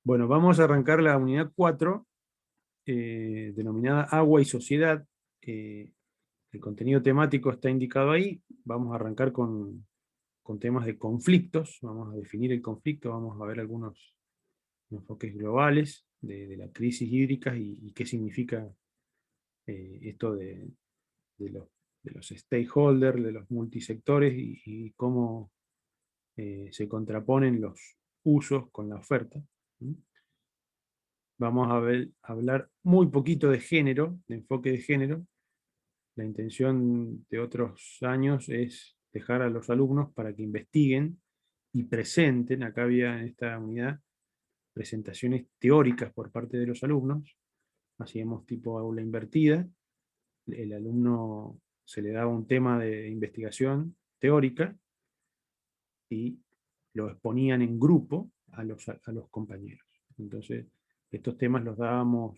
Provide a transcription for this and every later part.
Bueno, vamos a arrancar la unidad 4, denominada Agua y Sociedad. Eh, el contenido temático está indicado ahí. Vamos a arrancar con temas de conflictos. Vamos a definir el conflicto, vamos a ver algunos enfoques globales de la crisis hídrica y qué significa esto de los, de los stakeholders, de los multisectores y cómo se contraponen los usos con la oferta. ¿Mm? Vamos a hablar muy poquito de género, de enfoque de género. La intención de otros años es dejar a los alumnos para que investiguen y presenten. Acá había en esta unidad presentaciones teóricas por parte de los alumnos. Hacíamos tipo aula invertida. El alumno se le daba un tema de investigación teórica y lo exponían en grupo a los compañeros. Entonces, estos temas los dábamos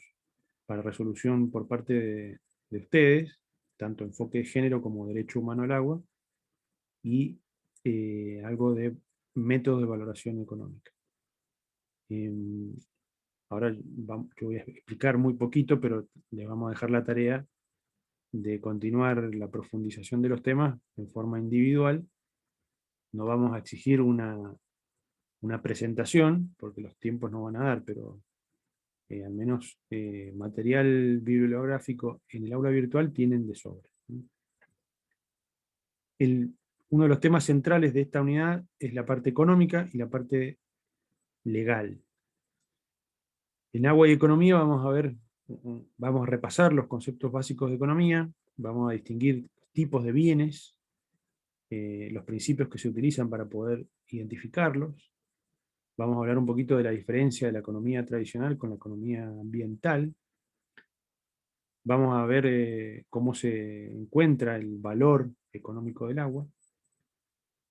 para resolución por parte de ustedes, tanto enfoque de género como derecho humano al agua, y algo de métodos de valoración económica. Eh, Ahora yo voy a explicar muy poquito, pero le vamos a dejar la tarea de continuar la profundización de los temas en forma individual. No vamos a exigir una presentación, porque los tiempos no van a dar, pero al menos material bibliográfico en el aula virtual tienen de sobra. Uno de los temas centrales de esta unidad es la parte económica y la parte legal. En agua y economía vamos a repasar los conceptos básicos de economía, vamos a distinguir tipos de bienes, los principios que se utilizan para poder identificarlos. Vamos a hablar un poquito de la diferencia de la economía tradicional con la economía ambiental. Vamos a ver cómo se encuentra el valor económico del agua,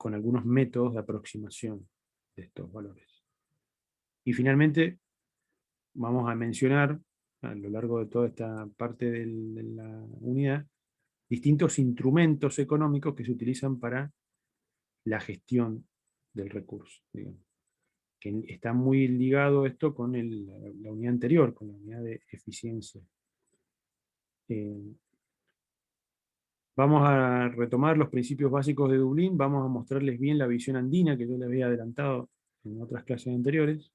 con algunos métodos de aproximación de estos valores. Y finalmente vamos a mencionar, a lo largo de toda esta parte de la unidad, distintos instrumentos económicos que se utilizan para la gestión del recurso, digamos. Que está muy ligado esto con la unidad anterior, con la unidad de eficiencia. Eh, Vamos a retomar los principios básicos de Dublín, vamos a mostrarles bien la visión andina que yo les había adelantado en otras clases anteriores.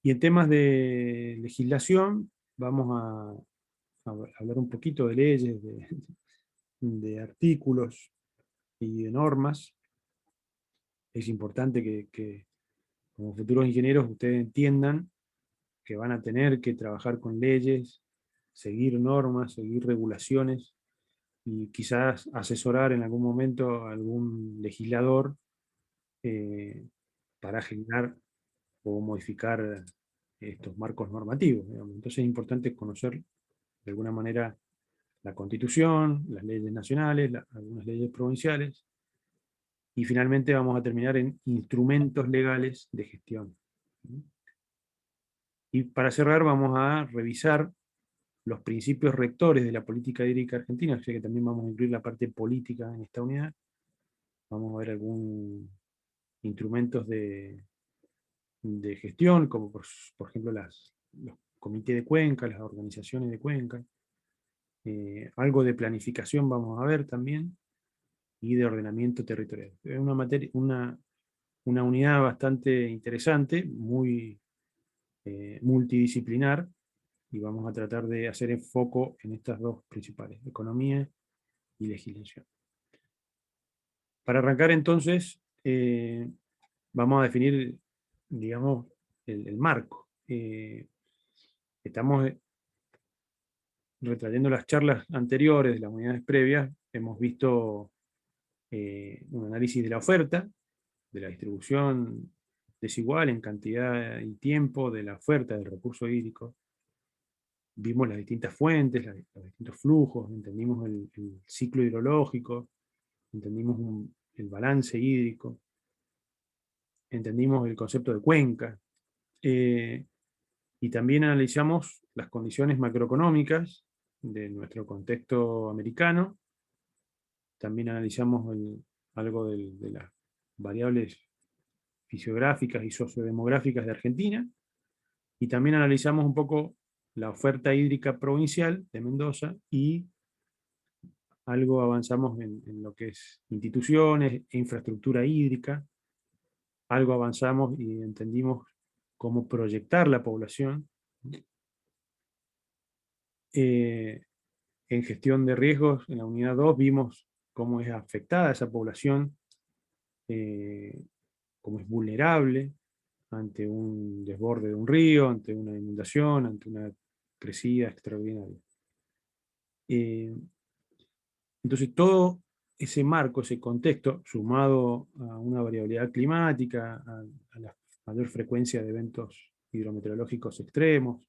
Y en temas de legislación, vamos a hablar un poquito de leyes, de artículos y de normas. Es importante que como futuros ingenieros ustedes entiendan que van a tener que trabajar con leyes, seguir normas, seguir regulaciones, y quizás asesorar en algún momento a algún legislador eh, para generar o modificar estos marcos normativos, digamos. Entonces es importante conocer de alguna manera la Constitución, las leyes nacionales, algunas leyes provinciales, y finalmente vamos a terminar en instrumentos legales de gestión. Y para cerrar vamos a revisar los principios rectores de la política hídrica argentina, o sea que también vamos a incluir la parte política en esta unidad. Vamos a ver algunos instrumentos de gestión, como por ejemplo los comités de cuenca, las organizaciones de cuenca. Algo de planificación vamos a ver también, y de ordenamiento territorial. Es una unidad bastante interesante, muy multidisciplinar, y vamos a tratar de hacer enfoco en estas dos principales, economía y legislación. Para arrancar entonces, vamos a definir, digamos, el marco. Estamos retrayendo las charlas anteriores de las unidades previas, hemos visto un análisis de la oferta, de la distribución desigual en cantidad y tiempo de la oferta del recurso hídrico. Vimos las distintas fuentes, los distintos flujos, entendimos el ciclo hidrológico, entendimos el balance hídrico, entendimos el concepto de cuenca, eh, y también analizamos las condiciones macroeconómicas de nuestro contexto americano. También analizamos algo de las variables fisiográficas y sociodemográficas de Argentina, y también analizamos un poco la oferta hídrica provincial de Mendoza, y algo avanzamos en lo que es instituciones e infraestructura hídrica, algo avanzamos y entendimos cómo proyectar la población. En gestión de riesgos, en la unidad 2 vimos cómo es afectada esa población, cómo es vulnerable ante un desborde de un río, ante una inundación, ante una crecida extraordinaria. Entonces todo ese marco, ese contexto, sumado a una variabilidad climática, a la mayor frecuencia de eventos hidrometeorológicos extremos,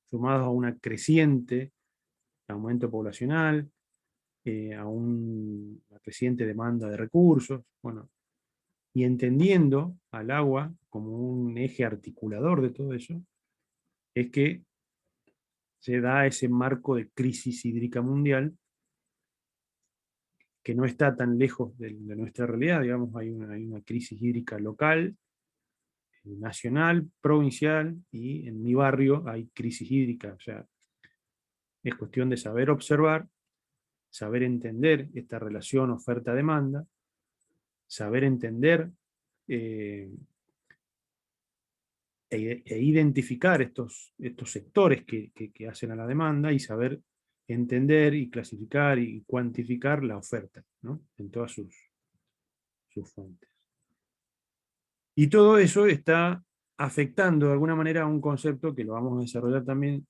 sumados a una creciente aumento poblacional, a una creciente demanda de recursos, bueno, y entendiendo al agua como un eje articulador de todo eso, es que se da ese marco de crisis hídrica mundial que no está tan lejos de nuestra realidad. Digamos, hay una crisis hídrica local, nacional, provincial, y en mi barrio hay crisis hídrica. O sea, es cuestión de saber observar, saber entender esta relación oferta-demanda, saber entender e identificar estos sectores que hacen a la demanda, y saber entender y clasificar y cuantificar la oferta, ¿no? En todas sus fuentes. Y todo eso está afectando de alguna manera a un concepto que lo vamos a desarrollar también,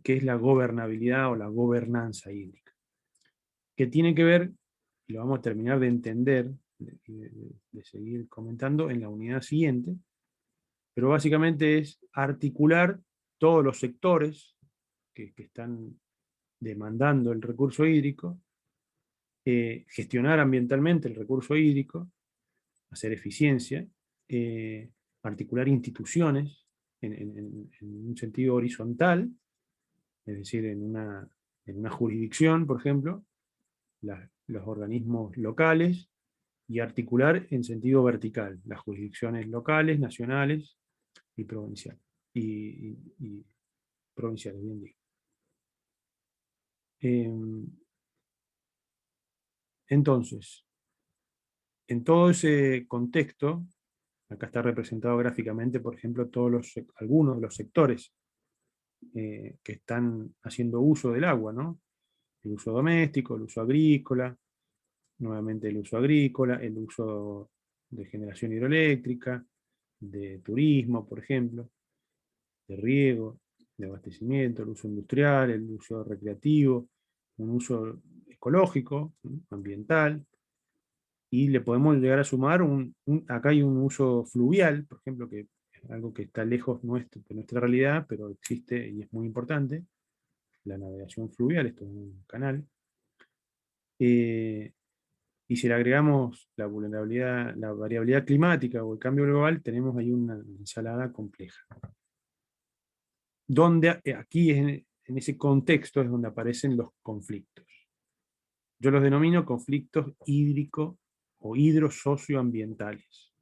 que es la gobernabilidad o la gobernanza hídrica, que tiene que ver, y lo vamos a terminar de entender, de seguir comentando en la unidad siguiente, pero básicamente es articular todos los sectores que están demandando el recurso hídrico, gestionar ambientalmente el recurso hídrico, hacer eficiencia, articular instituciones en un sentido horizontal, es decir, en una jurisdicción, por ejemplo, los organismos locales, y articular en sentido vertical, las jurisdicciones locales, nacionales y provinciales. Y provinciales, bien digo. Entonces, en todo ese contexto, acá está representado gráficamente, por ejemplo, algunos de los sectores que están haciendo uso del agua, ¿no? El uso doméstico, el uso agrícola, nuevamente el uso agrícola, el uso de generación hidroeléctrica, de turismo, por ejemplo, de riego, de abastecimiento, el uso industrial, el uso recreativo, un uso ecológico, ¿no? Ambiental, y le podemos llegar a sumar acá hay un uso fluvial, por ejemplo, que es algo que está lejos de nuestra realidad, pero existe y es muy importante, la navegación fluvial, esto es un canal. Y si le agregamos la vulnerabilidad, la variabilidad climática o el cambio global, tenemos ahí una ensalada compleja. Donde aquí en ese contexto es donde aparecen los conflictos. Yo los denomino conflictos hídrico o hidrosocioambientales.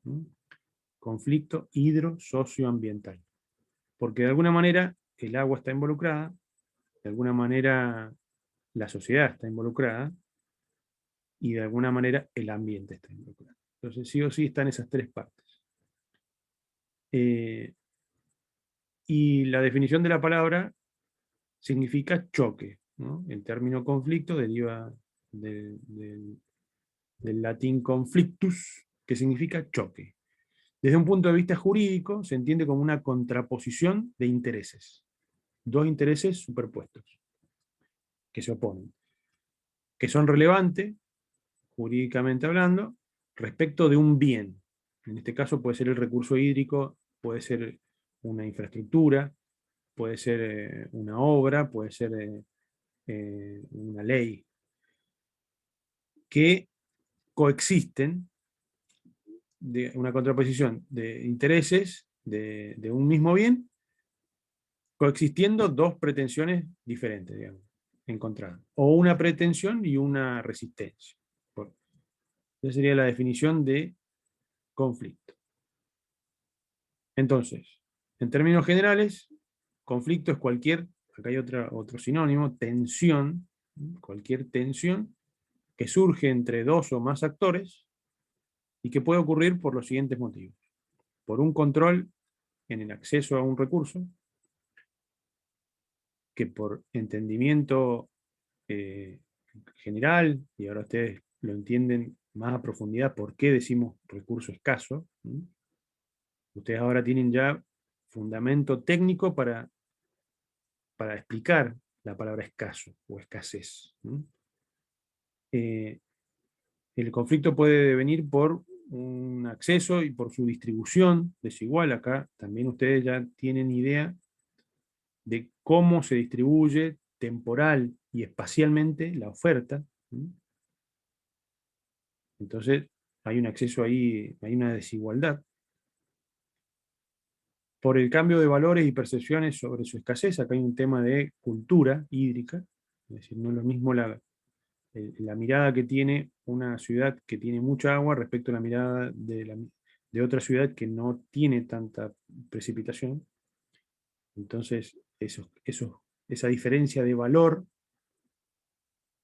Conflicto hidrosocioambiental. Porque de alguna manera el agua está involucrada, de alguna manera la sociedad está involucrada, y de alguna manera el ambiente está involucrado. Entonces sí o sí están esas tres partes. Y la definición de la palabra significa choque, ¿no? El término conflicto deriva del latín conflictus, que significa choque. Desde un punto de vista jurídico, se entiende como una contraposición de intereses. Dos intereses superpuestos, que se oponen, que son relevantes, jurídicamente hablando, respecto de un bien. En este caso puede ser el recurso hídrico, puede ser una infraestructura, puede ser una obra, puede ser una ley, que coexisten, de una contraposición de intereses de un mismo bien, coexistiendo dos pretensiones diferentes, digamos, encontradas. O una pretensión y una resistencia. Esa sería la definición de conflicto. Entonces, en términos generales, conflicto es cualquier, acá hay otro sinónimo, tensión, cualquier tensión que surge entre dos o más actores y que puede ocurrir por los siguientes motivos. Por un control en el acceso a un recurso, que por entendimiento general, y ahora ustedes lo entienden más a profundidad por qué decimos recurso escaso, ustedes ahora tienen ya fundamento técnico para explicar la palabra escaso o escasez. El conflicto puede venir por un acceso y por su distribución desigual. Acá también ustedes ya tienen idea de cómo se distribuye temporal y espacialmente la oferta. Entonces, hay un acceso ahí, hay una desigualdad. Por el cambio de valores y percepciones sobre su escasez, acá hay un tema de cultura hídrica, es decir, no es lo mismo la mirada que tiene una ciudad que tiene mucha agua respecto a la mirada de otra ciudad que no tiene tanta precipitación. Entonces, esa diferencia de valor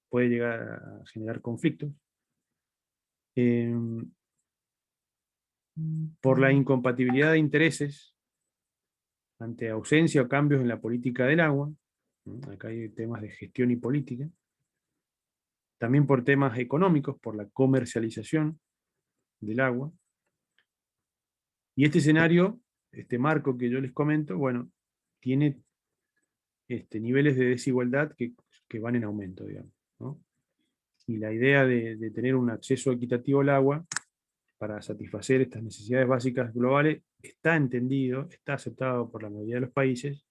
puede llegar a generar conflictos. Eh, por la incompatibilidad de intereses ante ausencia o cambios en la política del agua. Acá hay temas de gestión y política. También por temas económicos, por la comercialización del agua. Y este escenario, este marco que yo les comento, bueno, tiene niveles de desigualdad que van en aumento, digamos, ¿no? Y la idea de tener un acceso equitativo al agua para satisfacer estas necesidades básicas globales está entendido, está aceptado por la mayoría de los países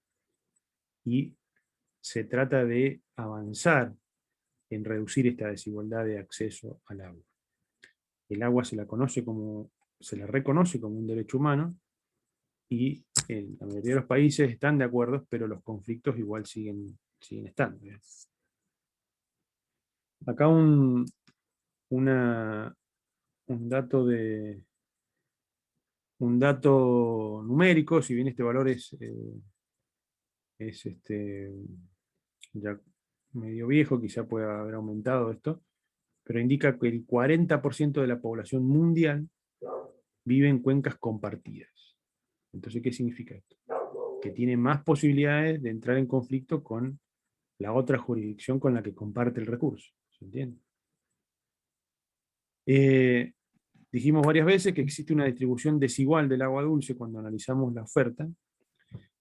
y se trata de avanzar en reducir esta desigualdad de acceso al agua. El agua se la reconoce como un derecho humano y en la mayoría de los países están de acuerdo, pero los conflictos igual siguen estando. Acá una, un dato un dato numérico, si bien este valor es ya medio viejo, quizá pueda haber aumentado esto, pero indica que el 40% de la población mundial vive en cuencas compartidas. Entonces, ¿qué significa esto? Que tiene más posibilidades de entrar en conflicto con la otra jurisdicción con la que comparte el recurso. ¿Se entiende? Eh, Dijimos varias veces que existe una distribución desigual del agua dulce cuando analizamos la oferta.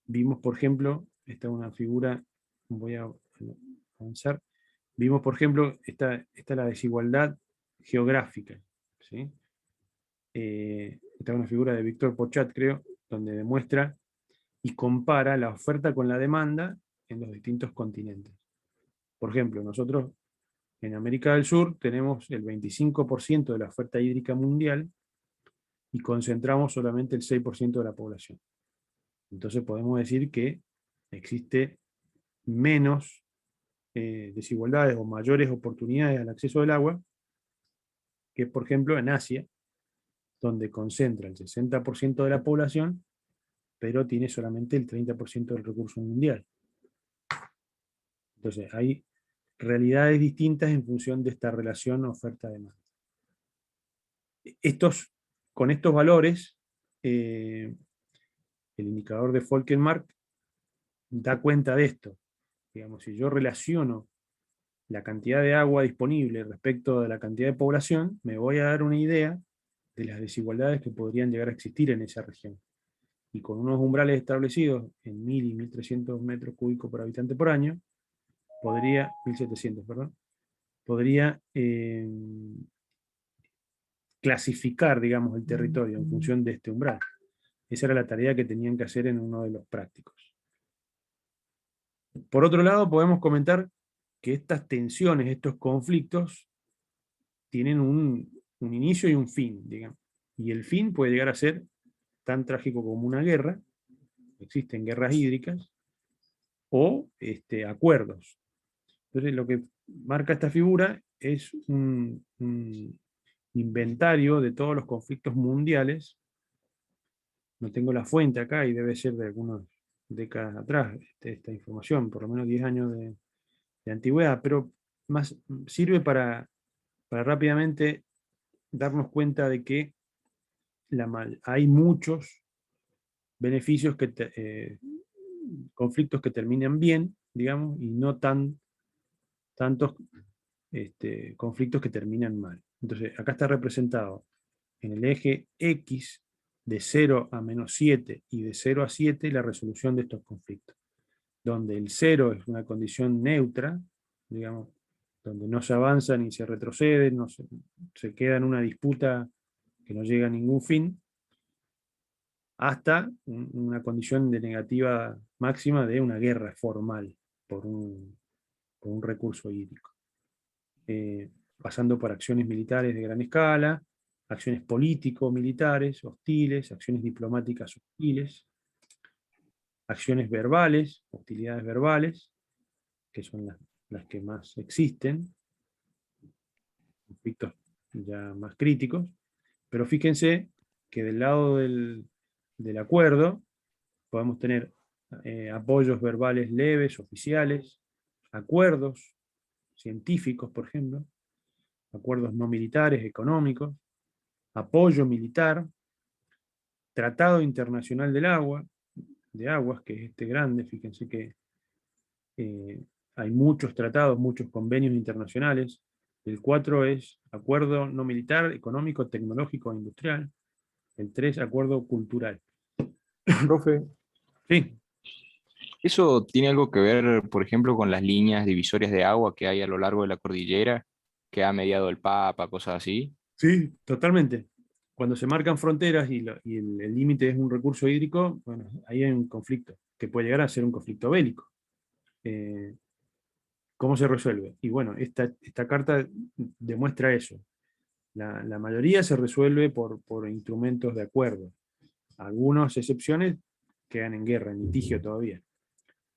Vimos, por ejemplo, esta es una figura, voy a avanzar, vimos, por ejemplo, esta es la desigualdad geográfica. ¿Sí? Esta es una figura de Víctor Pochat, creo, donde demuestra y compara la oferta con la demanda en los distintos continentes. Por ejemplo, nosotros en América del Sur tenemos el 25% de la oferta hídrica mundial y concentramos solamente el 6% de la población. Entonces podemos decir que existe menos desigualdades o mayores oportunidades al acceso del agua que, por ejemplo, en Asia, donde concentra el 60% de la población, pero tiene solamente el 30% del recurso mundial. Entonces hay realidades distintas en función de esta relación oferta-demanda. Con estos valores, el indicador de Folkenmark da cuenta de esto. Digamos, si yo relaciono la cantidad de agua disponible respecto de la cantidad de población, me voy a dar una idea de las desigualdades que podrían llegar a existir en esa región. Y con unos umbrales establecidos en 1000 y 1300 metros cúbicos por habitante por año, 1700, perdón, podría clasificar, digamos, el territorio en función de este umbral. Esa era la tarea que tenían que hacer en uno de los prácticos. Por otro lado, podemos comentar que estas tensiones, estos conflictos, tienen un inicio y un fin, digamos. Y el fin puede llegar a ser tan trágico como una guerra, existen guerras hídricas, o acuerdos. Entonces, lo que marca esta figura es un inventario de todos los conflictos mundiales no tengo la fuente acá y debe ser de algunas décadas atrás esta información, por lo menos 10 años de antigüedad, pero más sirve para rápidamente darnos cuenta de que hay muchos beneficios conflictos que terminan bien, digamos, y no tantos conflictos que terminan mal. Entonces, acá está representado en el eje X de 0 a -7 y de 0 a 7 la resolución de estos conflictos, donde el 0 es una condición neutra, digamos, donde no se avanza ni se retrocede, se queda en una disputa que no llega a ningún fin, hasta una condición de negativa máxima de una guerra formal por un recurso hídrico. Pasando por acciones militares de gran escala, acciones político-militares hostiles, acciones diplomáticas hostiles, acciones verbales, hostilidades verbales, que son las que más existen, conflictos ya más críticos, pero fíjense que del lado del acuerdo podemos tener apoyos verbales leves, oficiales, acuerdos científicos, por ejemplo, acuerdos no militares, económicos, apoyo militar, Tratado Internacional de Aguas, que es este grande, fíjense que eh, hay muchos tratados, muchos convenios internacionales. El 4 es Acuerdo no militar, económico, tecnológico e industrial. El 3, Acuerdo cultural. Profe, Sí, ¿eso tiene algo que ver, por ejemplo, con las líneas divisorias de agua que hay a lo largo de la cordillera, que ha mediado el Papa, cosas así? sí, totalmente. Cuando se marcan fronteras y el límite es un recurso hídrico, bueno, ahí hay un conflicto, que puede llegar a ser un conflicto bélico. Eh, ¿Cómo se resuelve? Y bueno, esta carta demuestra eso. La mayoría se resuelve por instrumentos de acuerdo. Algunas excepciones quedan en guerra, en litigio todavía.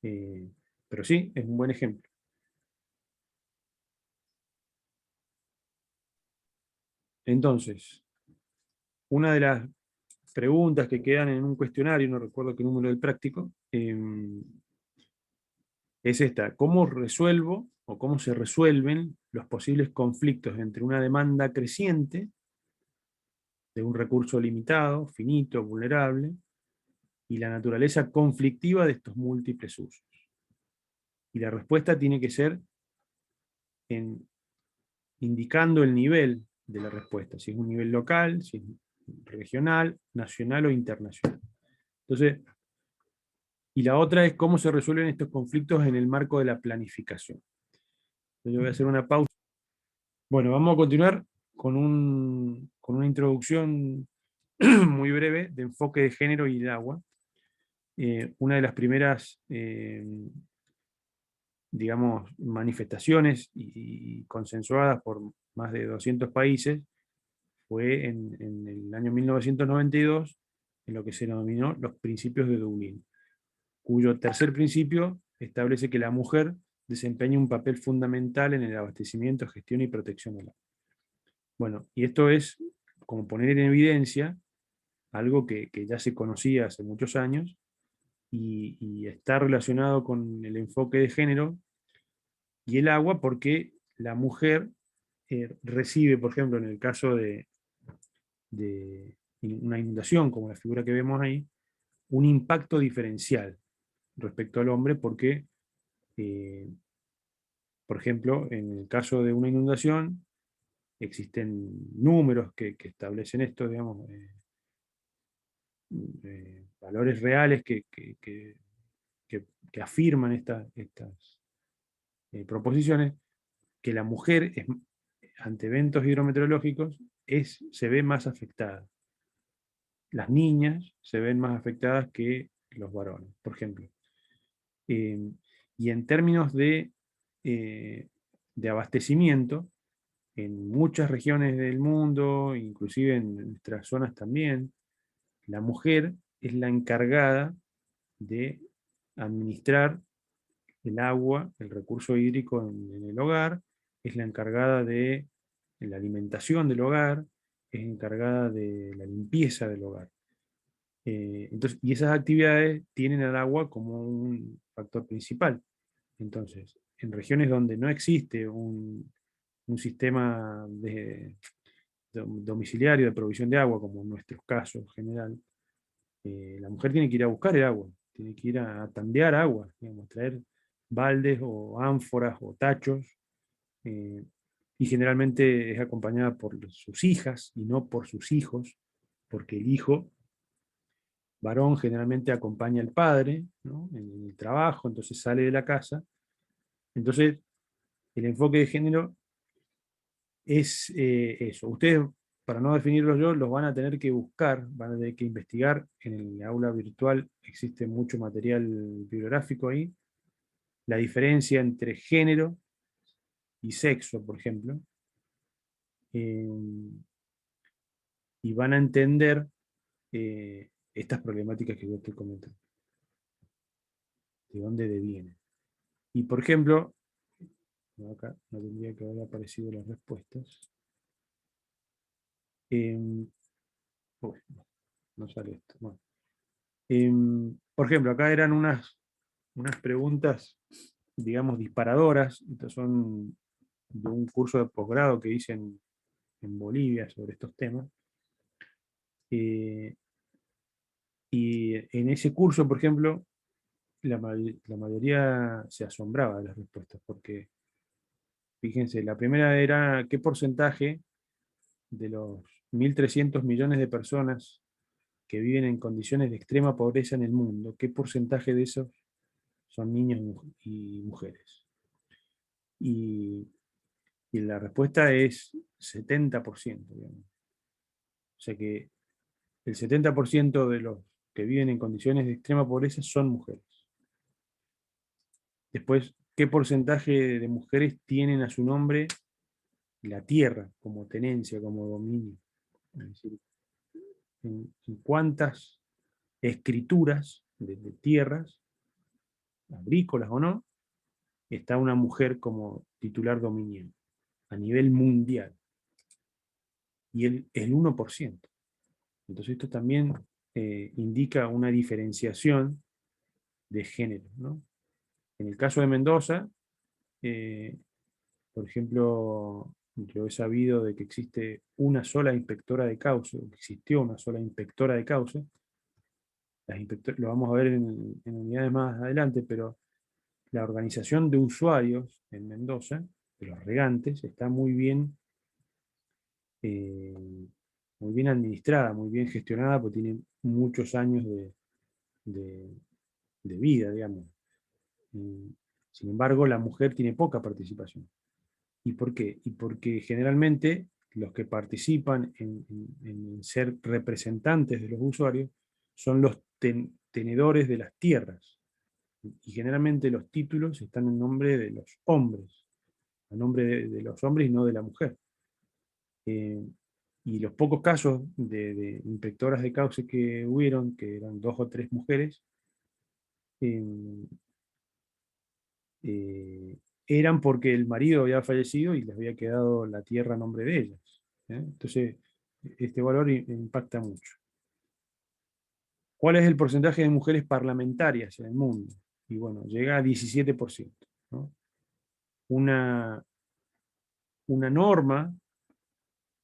Eh, pero sí, es un buen ejemplo. Entonces, una de las preguntas que quedan en un cuestionario, no recuerdo qué número del práctico, es esta: ¿cómo resuelvo o cómo se resuelven los posibles conflictos entre una demanda creciente de un recurso limitado, finito, vulnerable, y la naturaleza conflictiva de estos múltiples usos? Y la respuesta tiene que ser indicando el nivel de la respuesta, si es un nivel local, si es regional, nacional o internacional. Entonces, y la otra es cómo se resuelven estos conflictos en el marco de la planificación. Entonces, yo voy a hacer una pausa. Bueno, vamos a continuar con una introducción muy breve de enfoque de género y de agua. Una de las primeras, digamos, manifestaciones y consensuadas por más de 200 países fue en el año 1992, en lo que se denominó los principios de Dublín, cuyo tercer principio establece que la mujer desempeña un papel fundamental en el abastecimiento, gestión y protección del agua. Bueno, y esto es como poner en evidencia algo que ya se conocía hace muchos años y está relacionado con el enfoque de género y el agua, porque la mujer recibe, por ejemplo, en el caso de una inundación, como la figura que vemos ahí, un impacto diferencial respecto al hombre, porque, eh, por ejemplo, en el caso de una inundación, existen números que establecen esto, digamos, valores reales que afirman estas proposiciones, que la mujer ante eventos hidrometeorológicos se ve más afectada. Las niñas se ven más afectadas que los varones, por ejemplo. Eh, y en términos de abastecimiento, en muchas regiones del mundo, inclusive en nuestras zonas también, la mujer es la encargada de administrar el agua, el recurso hídrico en el hogar, es la encargada de la alimentación del hogar, es encargada de la limpieza del hogar. Entonces, y esas actividades tienen al agua como un factor principal. Entonces, en regiones donde no existe un sistema domiciliario de provisión de agua, como en nuestro caso general, la mujer tiene que ir a buscar el agua, tiene que ir a tandear agua, digamos, traer baldes o ánforas o tachos, eh, y generalmente es acompañada por sus hijas y no por sus hijos, porque el hijo varón generalmente acompaña al padre, ¿no?, en el trabajo, entonces sale de la casa. Entonces, el enfoque de género es eso. Ustedes, para no definirlos yo, los van a tener que buscar, van a tener que investigar. En el aula virtual existe mucho material bibliográfico ahí. La diferencia entre género y sexo, por ejemplo. eh, y van a entender estas problemáticas que yo estoy comentando, de dónde devienen. Y por ejemplo, no, acá no tendría que haber aparecido las respuestas. Uy, no sale esto. Bueno. Por ejemplo, acá eran unas preguntas, digamos, disparadoras. Estas son de un curso de posgrado que hice en Bolivia sobre estos temas. Eh, y en ese curso, por ejemplo, la mayoría se asombraba de las respuestas, porque, fíjense, la primera era qué porcentaje de los 1.300 millones de personas que viven en condiciones de extrema pobreza en el mundo, qué porcentaje de esos son niños y mujeres. Y, y la respuesta es 70%, digamos. O sea que el 70% de los que viven en condiciones de extrema pobreza son mujeres. Después, ¿qué porcentaje de mujeres tienen a su nombre la tierra como tenencia, como dominio? Es decir, en cuántas escrituras de tierras, agrícolas o no, está una mujer como titular dominial a nivel mundial. Y el 1%. Entonces esto también indica una diferenciación de género, ¿no? En el caso de Mendoza, eh, por ejemplo, yo he sabido de que existe una sola inspectora de cauce, existió una sola inspectora de cauce. Lo vamos a ver en unidades más adelante, pero la organización de usuarios en Mendoza, de los regantes, está eh, muy bien administrada, muy bien gestionada, porque tiene muchos años de- de vida, digamos. Sin embargo, la mujer tiene poca participación. ¿Y por qué? Y porque generalmente los que participan en ser representantes de los usuarios son los tenedores de las tierras. Y generalmente los títulos están en nombre de los hombres, a nombre de los hombres y no de la mujer. Eh, y los pocos casos de inspectoras de cauce que hubieron, que eran 2 o 3 mujeres, eh, eh, eran porque el marido había fallecido y les había quedado la tierra a nombre de ellas. Entonces, este valor impacta mucho. ¿Cuál es el porcentaje de mujeres parlamentarias en el mundo? Y bueno, llega a 17%. ¿No? Una, una norma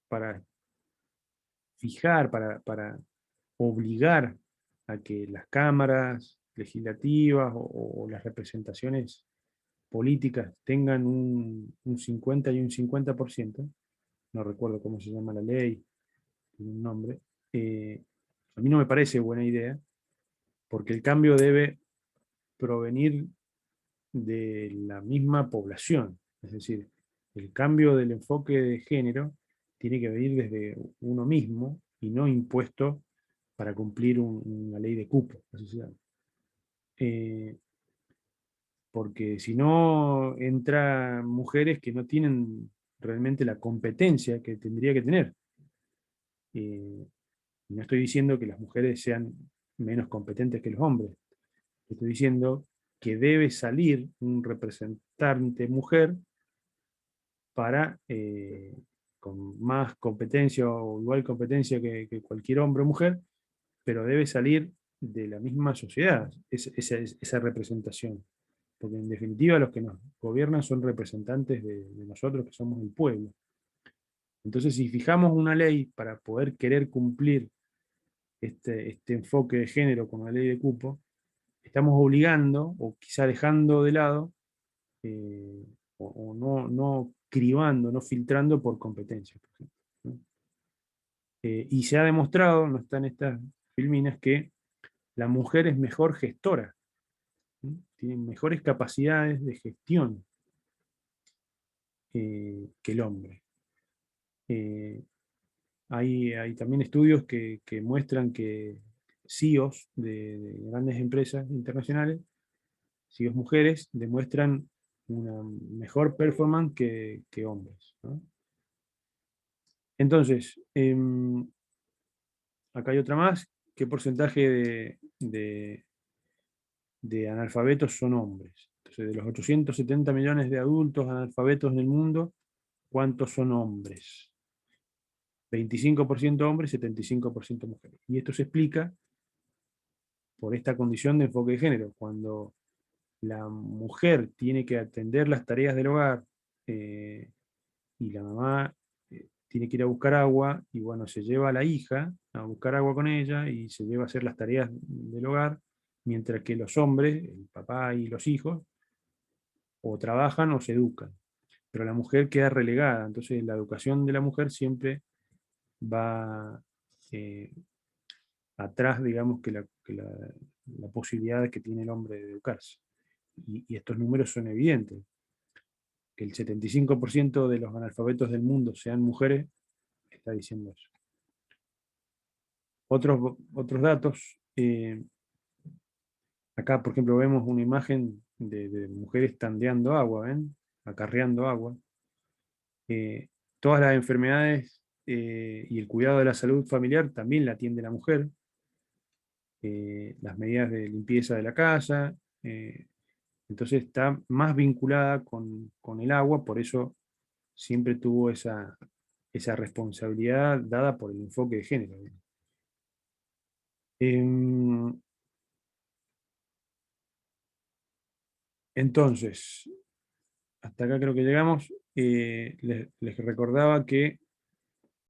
para fijar, para obligar a que las cámaras legislativas o las representaciones políticas tengan un 50 y un 50%, no recuerdo cómo se llama la ley, tiene un nombre, a mí no me parece buena idea, porque el cambio debe provenir de la misma población, es decir, el cambio del enfoque de género tiene que venir desde uno mismo y no impuesto para cumplir una ley de cupo, así se llama. Eh, Porque si no entran mujeres que no tienen realmente la competencia que tendría que tener. Eh, no estoy diciendo que las mujeres sean menos competentes que los hombres, estoy diciendo que debe salir un representante mujer para, con más competencia o igual competencia que cualquier hombre o mujer, pero debe salir de la misma sociedad, esa representación. Porque en definitiva los que nos gobiernan son representantes de nosotros que somos el pueblo. Entonces, si fijamos una ley para poder querer cumplir este enfoque de género con la ley de cupo, estamos obligando, o quizá dejando de lado, eh, o no cribando, no filtrando por competencias, por ejemplo, ¿no? Y se ha demostrado, no están estas filminas, que la mujer es mejor gestora, ¿no? Tiene mejores capacidades de gestión que el hombre. Eh, hay también estudios que muestran que CEOs de grandes empresas internacionales, CEOs mujeres, demuestran una mejor performance que hombres, ¿no? Entonces, acá hay otra más. ¿Qué porcentaje de analfabetos son hombres? Entonces, de los 870 millones de adultos analfabetos en el mundo, ¿cuántos son hombres? 25% hombres, 75% mujeres. Y esto se explica por esta condición de enfoque de género. Cuando la mujer tiene que atender las tareas del hogar, y la mamá tiene que ir a buscar agua, y bueno, se lleva a la hija a buscar agua con ella y se lleva a hacer las tareas del hogar, mientras que los hombres, el papá y los hijos, o trabajan o se educan. Pero la mujer queda relegada, entonces la educación de la mujer siempre va eh, atrás, digamos, la posibilidad que tiene el hombre de educarse. Y estos números son evidentes. Que el 75% de los analfabetos del mundo sean mujeres, está diciendo eso. Otros datos, acá por ejemplo vemos una imagen de mujeres tandeando agua, ¿ven? Acarreando agua. Todas las enfermedades y el cuidado de la salud familiar también la atiende la mujer. Las medidas de limpieza de la casa, entonces está más vinculada con el agua, por eso siempre tuvo esa responsabilidad dada por el enfoque de género. Em, entonces, hasta acá creo que llegamos. Les recordaba que